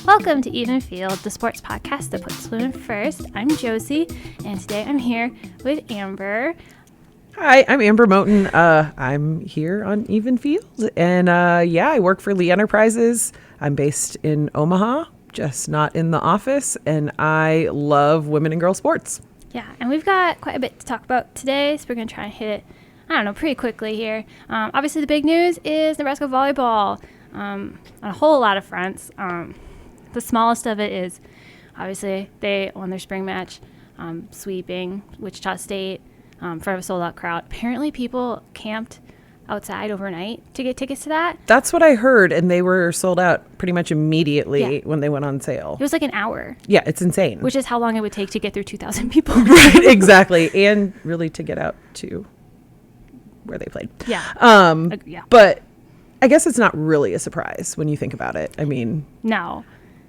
Welcome to Even Field, the sports podcast that puts women first. I'm Josie, and today I'm here with Ambre. Hi, I'm Ambre Moton. I'm here on Even Field, and I work for Lee Enterprises. I'm based in Omaha, just not in the office, and I love women and girl sports. Yeah, and we've got quite a bit to talk about today, so we're going to try and hit it, pretty quickly here. Obviously, the big news is Nebraska volleyball on a whole lot of fronts. The smallest of it is, obviously, they won their spring match, sweeping Wichita State in front of a sold-out crowd. Apparently, people camped outside overnight to get tickets to that. That's what I heard, and they were sold out pretty much immediately when they went on sale. It was like an hour. Yeah, it's insane. Which is how long it would take to get through 2,000 people. Right, exactly, and really to get out to where they played. Yeah. But I guess it's not really a surprise when you think about it. I mean, no.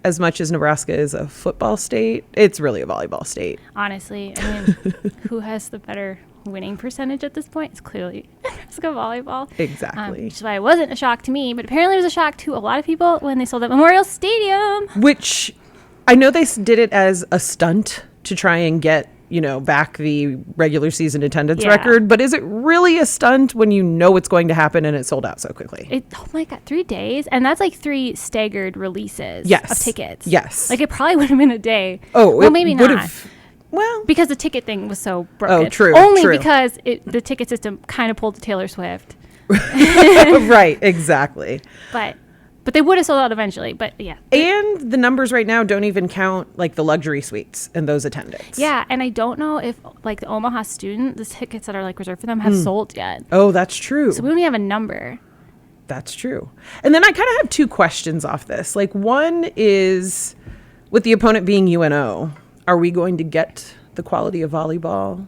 As much as Nebraska is a football state, it's really a volleyball state. Honestly, I mean, who has the better winning percentage at this point? It's clearly Nebraska volleyball. Exactly. Which is why it wasn't a shock to me, but apparently it was a shock to a lot of people when they sold out Memorial Stadium. Which I know they did it as a stunt to try and get, back the regular season attendance record. But is it really a stunt when you know it's going to happen and it sold out so quickly? Oh my God, 3 days? And that's like 3 staggered releases of tickets. Yes. Like it probably would have been a day. Oh, well, maybe not. Well, because the ticket thing was so broken. Oh, true. Only because the ticket system kind of pulled to Taylor Swift. Right, exactly. But they would have sold out eventually, but yeah. And the numbers right now don't even count like the luxury suites and those attendants. Yeah, and I don't know if like the Omaha student, the tickets that are like reserved for them have sold yet. Oh, that's true. So we only have a number. That's true. And then I kind of have 2 questions off this. Like one is, with the opponent being UNO, are we going to get the quality of volleyball?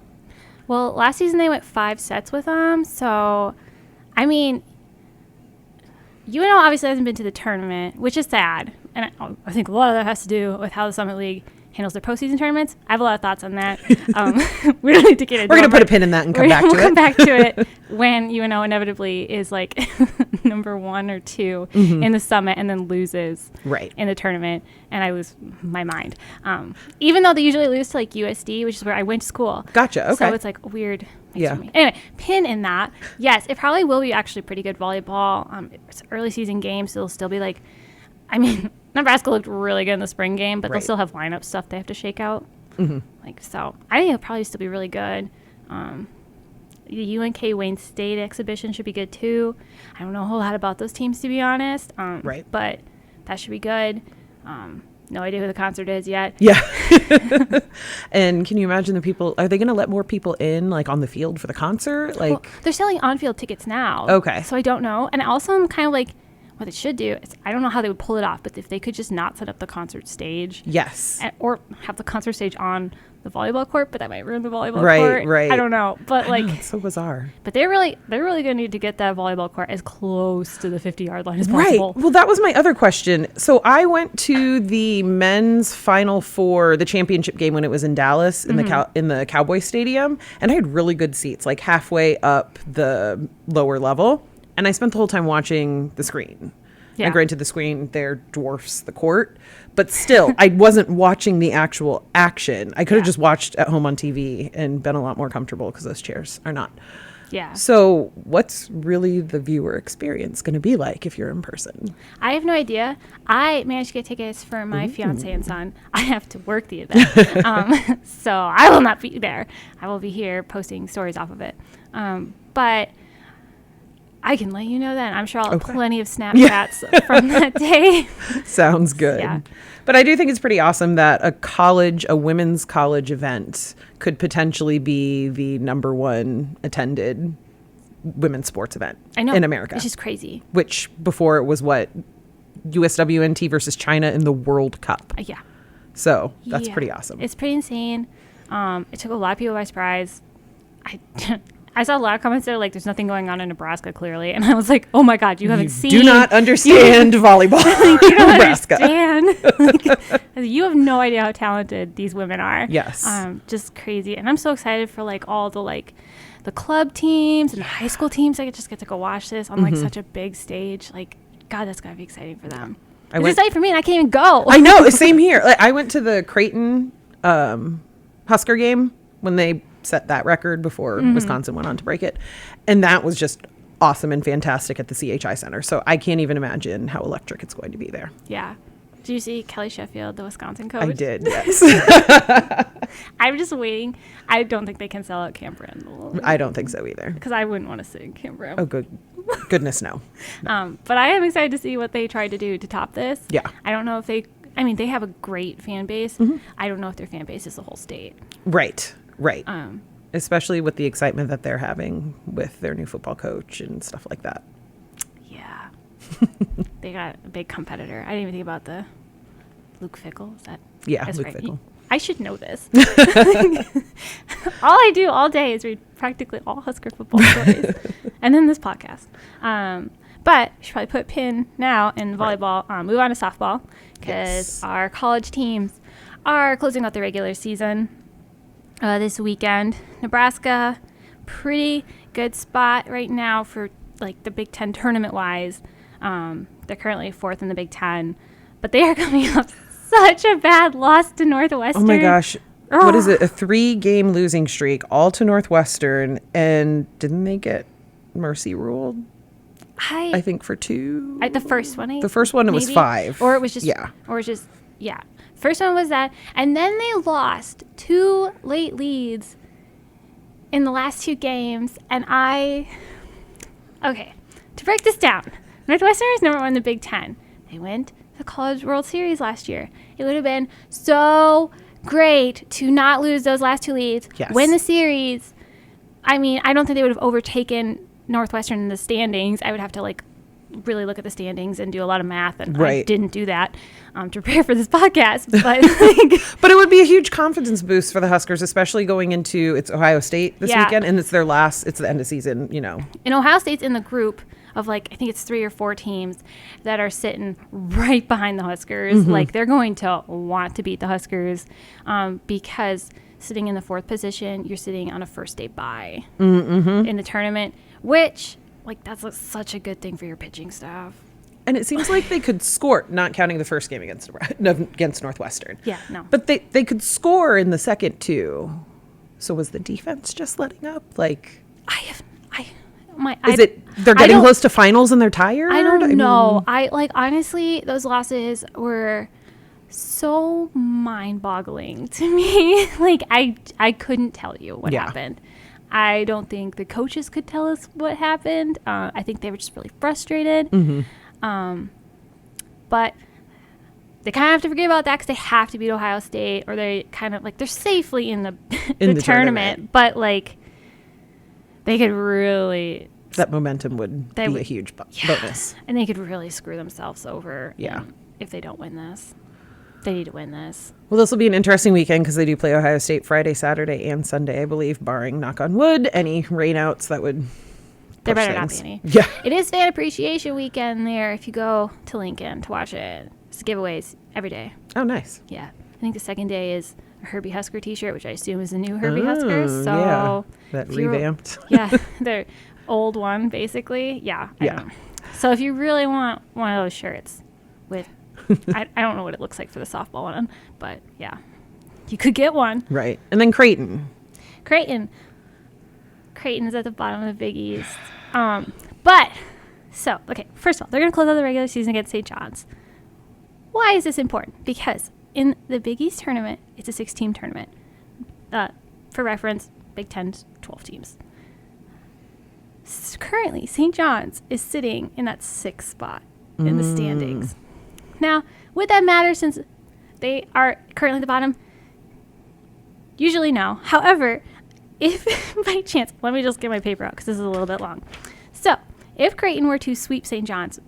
Well, last season they went 5 sets with them. So, I mean, UNO obviously hasn't been to the tournament, which is sad. And I think a lot of that has to do with how the Summit League handles their postseason tournaments. I have a lot of thoughts on that. We don't need to get into it. We're going to put a pin in that and come back to it. We'll come back to it when UNO inevitably is like number 1 or 2 in the Summit and then loses in the tournament. And I lose my mind. Even though they usually lose to like USD, which is where I went to school. Gotcha. Okay. So it's like a weird. Yeah. Anyway, pin in that. Yes, it probably will be actually pretty good volleyball. It's an early season game, so it'll still be like, I mean, Nebraska looked really good in the spring game, but they'll still have lineup stuff they have to shake out. So I think it'll probably still be really good. The UNK Wayne State exhibition should be good too. I don't know a whole lot about those teams, to be honest. But that should be good. No idea who the concert is yet. Yeah. And can you imagine the people, are they going to let more people in, like on the field for the concert? Like, well, they're selling on-field tickets now. Okay. So I don't know. And also I'm kind of like, what they should do is, I don't know how they would pull it off, but if they could just not set up the concert stage. Yes. Or have the concert stage on the volleyball court, but that might ruin the volleyball court. Right. I don't know. But like, it's so bizarre. But they're really going to need to get that volleyball court as close to the 50-yard line as possible. Right. Well, that was my other question. So I went to the men's Final Four, the championship game when it was in Dallas in the Cowboy Stadium, and I had really good seats, like halfway up the lower level, and I spent the whole time watching the screen. Yeah. And granted, the screen there dwarfs the court, but still, I wasn't watching the actual action. I could have just watched at home on TV and been a lot more comfortable because those chairs are not. Yeah. So what's really the viewer experience going to be like if you're in person? I have no idea. I managed to get tickets for my fiance and son. I have to work the event. So I will not be there. I will be here posting stories off of it. But I can let you know then. I'm sure I'll have plenty of Snapchats from that day. Sounds good. Yeah. But I do think it's pretty awesome that a women's college event could potentially be the number 1 attended women's sports event in America. It's just crazy. Which before it was USWNT versus China in the World Cup. Yeah. So that's pretty awesome. It's pretty insane. It took a lot of people by surprise. I saw a lot of comments there like, there's nothing going on in Nebraska, clearly. And I was like, oh my God, you haven't seen. Do not understand volleyball. You don't understand. You have no idea how talented these women are. Yes. Just crazy. And I'm so excited for like all the like the club teams and the high school teams. I just get to go watch this on like such a big stage. Like, God, that's gotta be exciting for them. It's exciting for me, and I can't even go. I know. Same here. Like, I went to the Creighton Husker game when they set that record before Wisconsin went on to break it. And that was just awesome and fantastic at the CHI Center. So I can't even imagine how electric it's going to be there. Yeah. Did you see Kelly Sheffield, the Wisconsin coach? I did, yes. I'm just waiting. I don't think they can sell out Camp Randall. I don't think so either. Because I wouldn't want to sit in Camp Randall. Oh, goodness, no. But I am excited to see what they try to do to top this. Yeah. I don't know if they have a great fan base. I don't know if their fan base is the whole state. Right. Especially with the excitement that they're having with their new football coach and stuff like that. Yeah. They got a big competitor. I didn't even think about the Luke Fickle. Luke Fickle. I should know this. All I do all day is read practically all Husker football stories. And then this podcast. But we should probably put a pin now in volleyball. Move on to softball. Because our college teams are closing out the regular season this weekend. Nebraska, pretty good spot right now for like the Big Ten tournament-wise. They're currently 4th in the Big Ten. But they are coming up such a bad loss to Northwestern. Oh, my gosh. What is it? A 3-game losing streak, all to Northwestern. And didn't they get mercy ruled? I think for 2. The first one. The first one, it was 5. Or it was just. Yeah. Or it was just. Yeah. First one was that. And then they lost 2 late leads in the last 2 games. And okay. To break this down, Northwestern is number 1 in the Big Ten. They went to the College World Series last year. It would have been so great to not lose those last 2 leads, win the series. I mean, I don't think they would have overtaken Northwestern in the standings. I would have to really look at the standings and do a lot of math, and I didn't do that to prepare for this podcast. But but it would be a huge confidence boost for the Huskers, especially going into Ohio State this weekend, and it's the end of season. And Ohio State's in the group of I think it's 3 or 4 teams that are sitting right behind the Huskers. They're going to want to beat the Huskers because sitting in the 4th position, you're sitting on a first day bye in the tournament, which that's such a good thing for your pitching staff. And it seems like they could score, not counting the first game against Northwestern. Yeah, no. But they could score in the second too. So was the defense just letting up? They're getting close to finals and they're tired? I don't know. Honestly, those losses were so mind-boggling to me. I couldn't tell you what happened. I don't think the coaches could tell us what happened. I think they were just really frustrated. But they kind of have to forget about that because they have to beat Ohio State, or they kind of they're safely in the tournament. But they could really, that momentum would be a huge bonus, and they could really screw themselves over. If they don't win this. They need to win this. Well, this will be an interesting weekend because they do play Ohio State Friday, Saturday, and Sunday, I believe, barring, knock on wood, any rainouts that would There better not be any. Yeah. It is Fan Appreciation Weekend there if you go to Lincoln to watch it. It's giveaways every day. Oh, nice. Yeah. I think the second day is a Herbie Husker t-shirt, which I assume is the new Herbie Huskers. So that revamped. The old one, basically. Yeah. So if you really want one of those shirts with... I don't know what it looks like for the softball one, but yeah, you could get one. Right. And then Creighton's at the bottom of the Big East. First of all, they're going to close out the regular season against St. John's. Why is this important? Because in the Big East tournament, it's a 6-team tournament. For reference, Big Ten's 12 teams. Currently, St. John's is sitting in that 6th spot in the standings. Now, would that matter since they are currently at the bottom? Usually no. However, if by chance, let me just get my paper out because this is a little bit long. So, if Creighton were to sweep St. John's,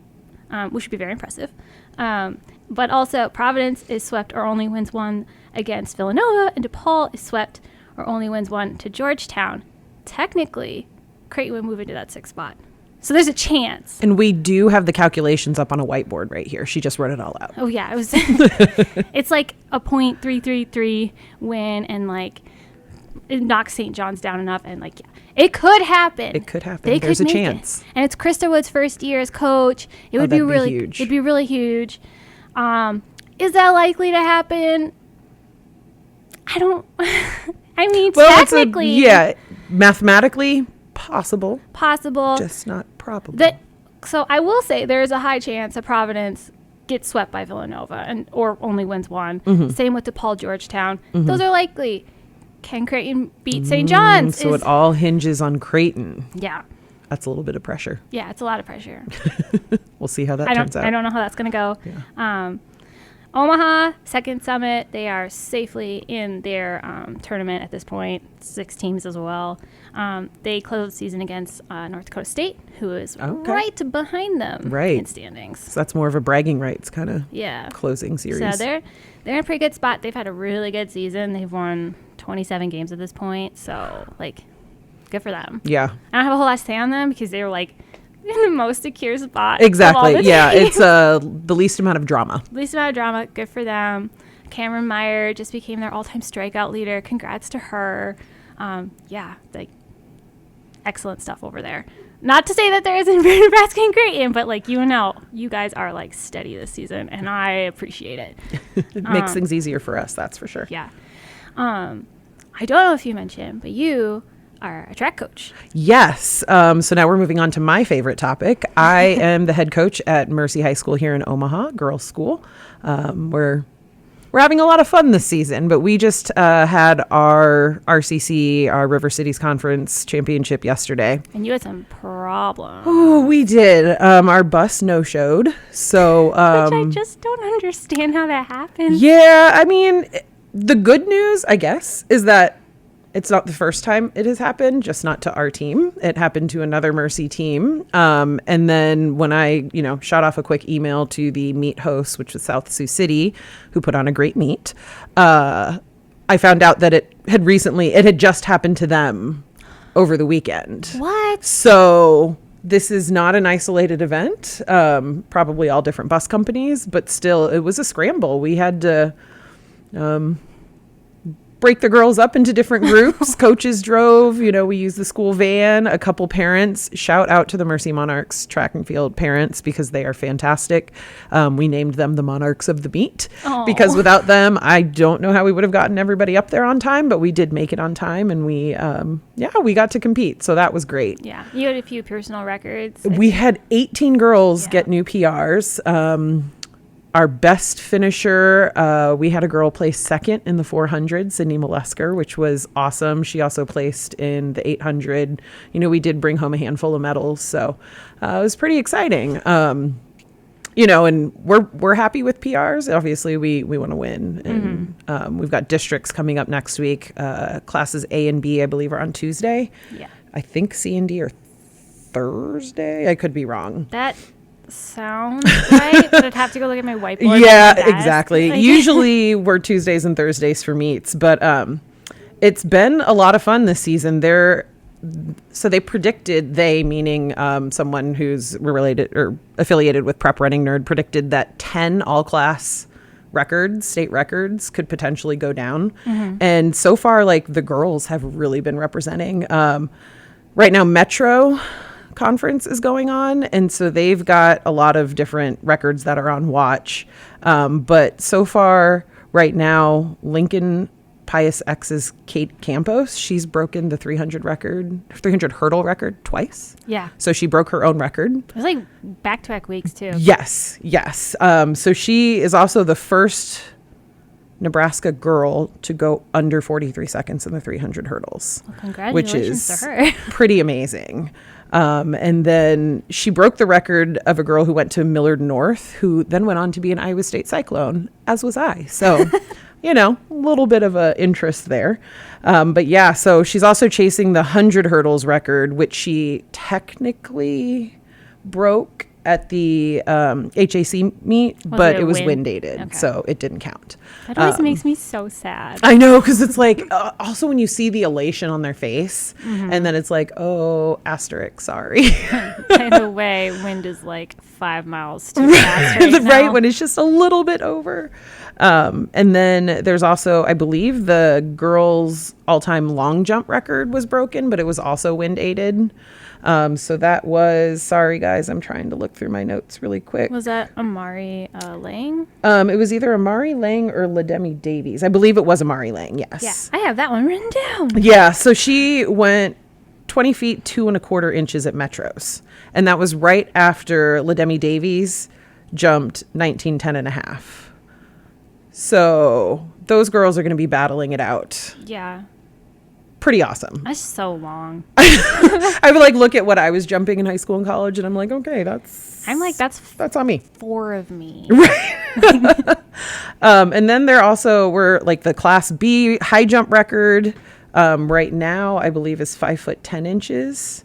which would be very impressive, but also Providence is swept or only wins 1 against Villanova, and DePaul is swept or only wins 1 to Georgetown, technically, Creighton would move into that 6th spot. So there's a chance. And we do have the calculations up on a whiteboard right here. She just wrote it all out. Oh, yeah. It's like a .333 win, and it knocks St. John's down enough, and it could happen. It could happen. There's a chance. And it's Krista Wood's first year as coach. It would be really huge. It'd be really huge. Is that likely to happen? I don't. I mean, Well, technically, mathematically possible, just not probable. So I will say there is a high chance that Providence gets swept by Villanova or only wins one. Same with DePaul, Georgetown. Those are likely. Can Creighton beat St. John's? So it all hinges on Creighton. Yeah. That's a little bit of pressure. Yeah, it's a lot of pressure. We'll see how that turns out. I don't know how that's going to go. Yeah. Omaha, Second Summit, they are safely in their tournament at this point, 6 teams as well. They closed the season against North Dakota State, who is right behind them in standings. So that's more of a bragging rights kind of closing series. So they're in a pretty good spot. They've had a really good season. They've won 27 games at this point, so, good for them. Yeah. I don't have a whole lot to say on them because they were, in the most secure spot. Exactly. Yeah. It's the least amount of drama. Good for them. Cameron Meyer just became their all-time strikeout leader. Congrats to her. Excellent stuff over there. Not to say that there isn't for Nebraska and Creighton, but you guys are steady this season, and I appreciate it. It makes things easier for us, that's for sure. Yeah. I don't know if you mentioned, but you are a track coach. Yes. So now we're moving on to my favorite topic. I am the head coach at Mercy High School here in Omaha, girls' school. We're having a lot of fun this season, but we just had our RCC, our River Cities Conference championship yesterday. And you had some problems. Oh, we did. Our bus no-showed. So, which I just don't understand how that happened. Yeah, I mean, the good news, I guess, is that it's not the first time it has happened, just not to our team. It happened to another Mercy team. And then when I, shot off a quick email to the meet host, which was South Sioux City, who put on a great meet, I found out that it had just happened to them over the weekend. What? So this is not an isolated event, probably all different bus companies, but still it was a scramble. We had to break the girls up into different groups. Coaches drove, we used the school van, a couple parents. Shout out to the Mercy Monarchs track and field parents because they are fantastic. We named them the Monarchs of the Meet because without them, I don't know how we would have gotten everybody up there on time, but we did make it on time and we got to compete. So that was great. Yeah. You had a few personal records. We had 18 girls get new PRs. Our best finisher, we had a girl place second in the 400, Sydney Moleskar, which was awesome. She also placed in the 800. We did bring home a handful of medals, so it was pretty exciting. And we're happy with PRs. Obviously, we want to win, and we've got districts coming up next week. Classes A and B, I believe, are on Tuesday. Yeah, I think C and D are Thursday. I could be wrong. That sounds right, but I'd have to go look at my whiteboard. Yeah, exactly. Usually we're Tuesdays and Thursdays for meets, but it's been a lot of fun this season. So they predicted, meaning someone who's related or affiliated with Prep Running Nerd, predicted that 10 all-class records, state records, could potentially go down. And so far, the girls have really been representing. Right now, Metro Conference is going on, and so they've got a lot of different records that are on watch. But so far, right now, Lincoln Pius X's Kate Campos, she's broken the 300 hurdle record twice. Yeah. So she broke her own record. It was back-to-back weeks too. Yes. So she is also the first Nebraska girl to go under 43 seconds in the 300 hurdles. Well, congratulations which is to her. Pretty amazing. And then she broke the record of a girl who went to Millard North, who then went on to be an Iowa State Cyclone, as was I. So, a little bit of a interest there. But yeah, so she's also chasing the 100 hurdles record, which she technically broke at the HAC meet, but it was wind dated, so it didn't count. That always makes me so sad. I know, because it's also when you see the elation on their face, and then it's oh, asterisk, sorry. By the way, wind is 5 miles too fast right now. Right, when it's just a little bit over. And then there's also, I believe, the girls' all-time long jump record was broken, but it was also wind aided. So that was, sorry guys, I'm trying to look through my notes really quick. Was that Amari Lang? It was either Amari Lang or Lademi Davies. I believe it was Amari Lang, yes. Yeah, I have that one written down. Yeah, so she went 20 feet, 2¼ inches at Metros. And that was right after Lademi Davies jumped 19:10.5. So those girls are going to be battling it out. Yeah. Pretty awesome. That's so long. I would look at what I was jumping in high school and college, and I'm like, okay, that's on me. 4 of me. Right. And then there also were the Class B high jump record. Right now, I believe is 5'10".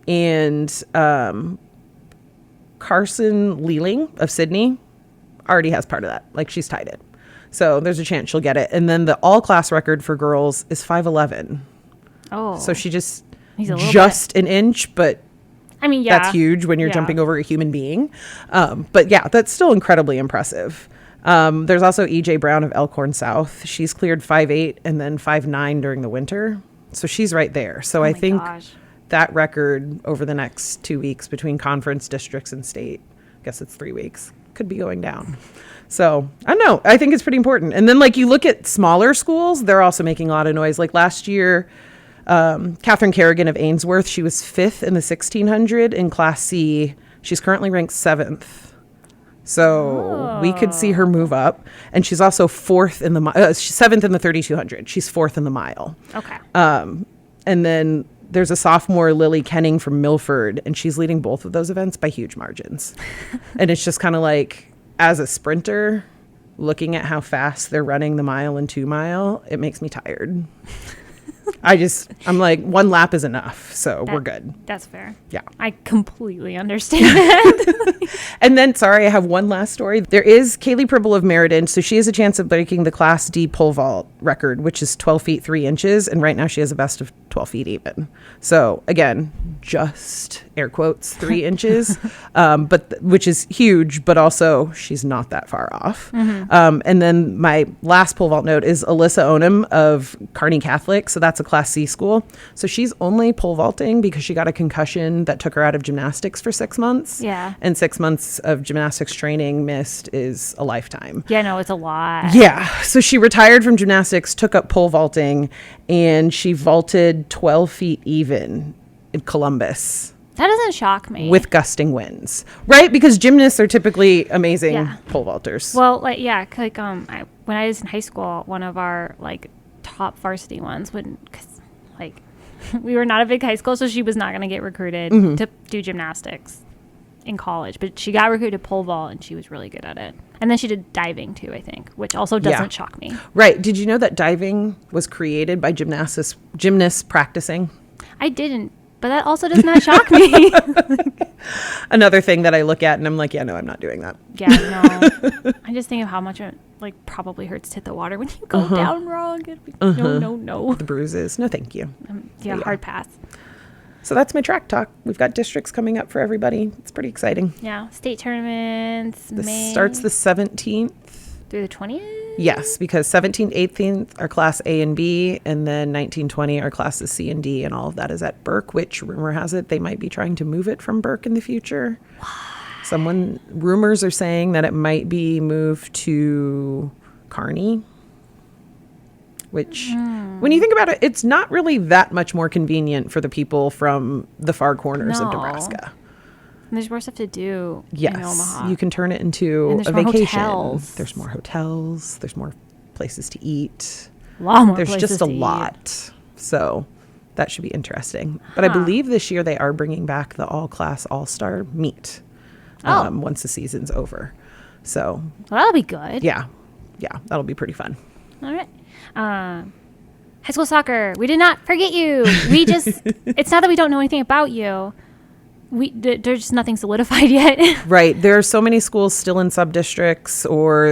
And Carson Lealing of Sydney already has part of that. She's tied it. So there's a chance she'll get it. And then the all class record for girls is 5'11". Oh. So she just bit. an inch, but I mean, yeah. That's huge when you're jumping over a human being. But yeah, that's still incredibly impressive. There's also EJ Brown of Elkhorn South. She's cleared 5'8" and then 5'9" during the winter. So she's right there. So I think that record over the next 2 weeks between conference, districts, and state, I guess it's 3 weeks, could be going down. So I don't know. I think it's pretty important. And then you look at smaller schools, they're also making a lot of noise. Last year, Catherine Kerrigan of Ainsworth, she was 5th in the 1600 in Class C. She's currently ranked 7th. So we could see her move up. And she's also 4th in the she's 7th in the 3200. She's 4th in the mile. Okay. And then there's a sophomore, Lily Kenning from Milford, and she's leading both of those events by huge margins. And it's just kind of as a sprinter, looking at how fast they're running the mile and 2 mile, it makes me tired. I'm like, 1 lap is enough, so we're good. That's fair. Yeah. I completely understand that. And then, sorry, I have one last story. There is Kaylee Pribble of Meriden, so she has a chance of breaking the Class D pole vault record, which is 12 feet 3 inches, and right now she has a best of 12 feet even. So, again, just, air quotes, 3 inches, which is huge, but also she's not that far off. Mm-hmm. And then my last pole vault note is Alyssa Onum of Kearney Catholic, so that's a Class C school. So she's only pole vaulting because she got a concussion that took her out of gymnastics for 6 months. Yeah. And 6 months of gymnastics training missed is a lifetime. Yeah, no, it's a lot. Yeah. So she retired from gymnastics, took up pole vaulting, and she vaulted 12 feet even in Columbus. That doesn't shock me. With gusting winds. Right? Because gymnasts are typically amazing pole vaulters. Well, when I was in high school, one of our top varsity ones because we were not a big high school, so she was not going to get recruited to do gymnastics in college, but she got recruited to pole vault and she was really good at it. And then she did diving too, I think, which also doesn't shock me. Right. Did you know that diving was created by gymnasts practicing? I didn't, but that also does not shock me. Another thing that I look at and I'm like, yeah, no, I'm not doing that. Yeah, no. I just think of how much it probably hurts to hit the water when you go down wrong. No. The bruises. No, thank you. Hard pass. So that's my track talk. We've got districts coming up for everybody. It's pretty exciting. Yeah. State tournaments. This starts the 17th. Through the 20th? Yes, because 17th, 18th are Class A and B, and then 19, 20 are Classes C and D, and all of that is at Burke, which rumor has it they might be trying to move it from Burke in the future. What? Rumors are saying that it might be moved to Kearney. Which, when you think about it, it's not really that much more convenient for the people from the far corners of Nebraska. And there's more stuff to do in Omaha. You can turn it into a vacation. There's more hotels. There's more places to eat. A lot more There's places just to a lot. Eat. So that should be interesting. But I believe this year they are bringing back the all-class all-star meet once the season's over. So that'll be good. Yeah, that'll be pretty fun. All right. High school soccer. We did not forget you. We just, it's not that we don't know anything about you. There's just nothing solidified yet. Right. There are so many schools still in subdistricts, or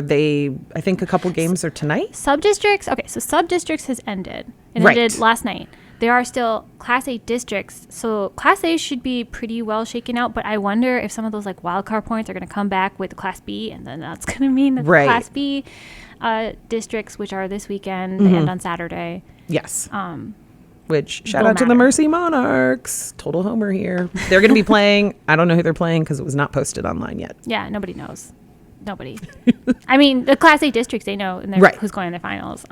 I think a couple games are tonight. Subdistricts. Okay. So subdistricts has ended. It ended last night. There are still Class A districts. So Class A should be pretty well shaken out, but I wonder if some of those wild card points are going to come back with Class B, and then that's going to mean that the Class B districts, which are this weekend, they end on Saturday. Yes. which shout out to the Mercy Monarchs. Total homer here. They're going to be playing. I don't know who they're playing because it was not posted online yet. Yeah, nobody knows. Nobody. I mean, the Class A districts, they know and Right. who's going to the finals.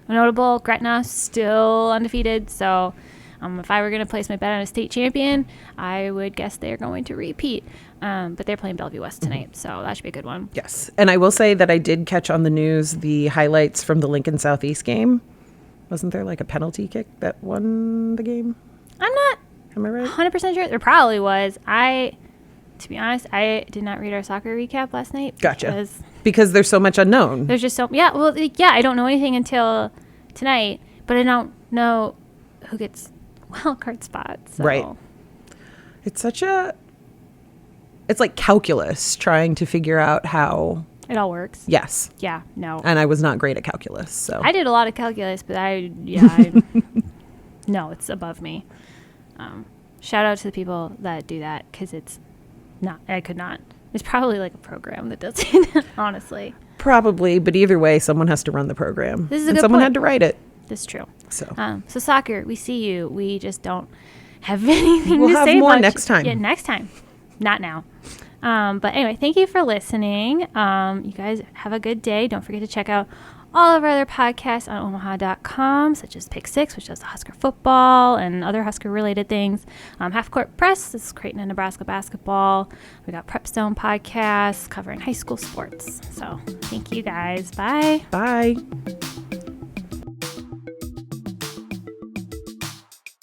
Notable, Gretna still undefeated. So if I were going to place my bet on a state champion, I would guess they're going to repeat. But they're playing Bellevue West tonight, so that should be a good one. Yes. And I will say that I did catch on the news the highlights from the Lincoln Southeast game. Wasn't there like a penalty kick that won the game? I'm not Am I right? 100% sure. There probably was. To be honest, I did not read our soccer recap last night. Gotcha. Because there's so much unknown. There's just I don't know anything until tonight, but I don't know who gets wild card spots. So. Right. It's like calculus, trying to figure out how it all works. Yes. Yeah, no. And I was not great at calculus, so. I did a lot of calculus, but no, it's above me. Shout out to the people that do that, because I could not. It's probably like a program that does it, honestly. Probably, but either way, someone has to run the program. This is a good someone point. had to write it. That's true. So soccer, we see you. We just don't have anything we'll to have say more about next time. Yeah, next time. Not now. But anyway, thank you for listening. You guys have a good day. Don't forget to check out all of our other podcasts on omaha.com, such as Pick Six, which does the Husker football and other Husker-related things. Half Court Press, this is Creighton and Nebraska basketball. We got Prep Stone podcasts covering high school sports. So thank you guys. Bye. Bye.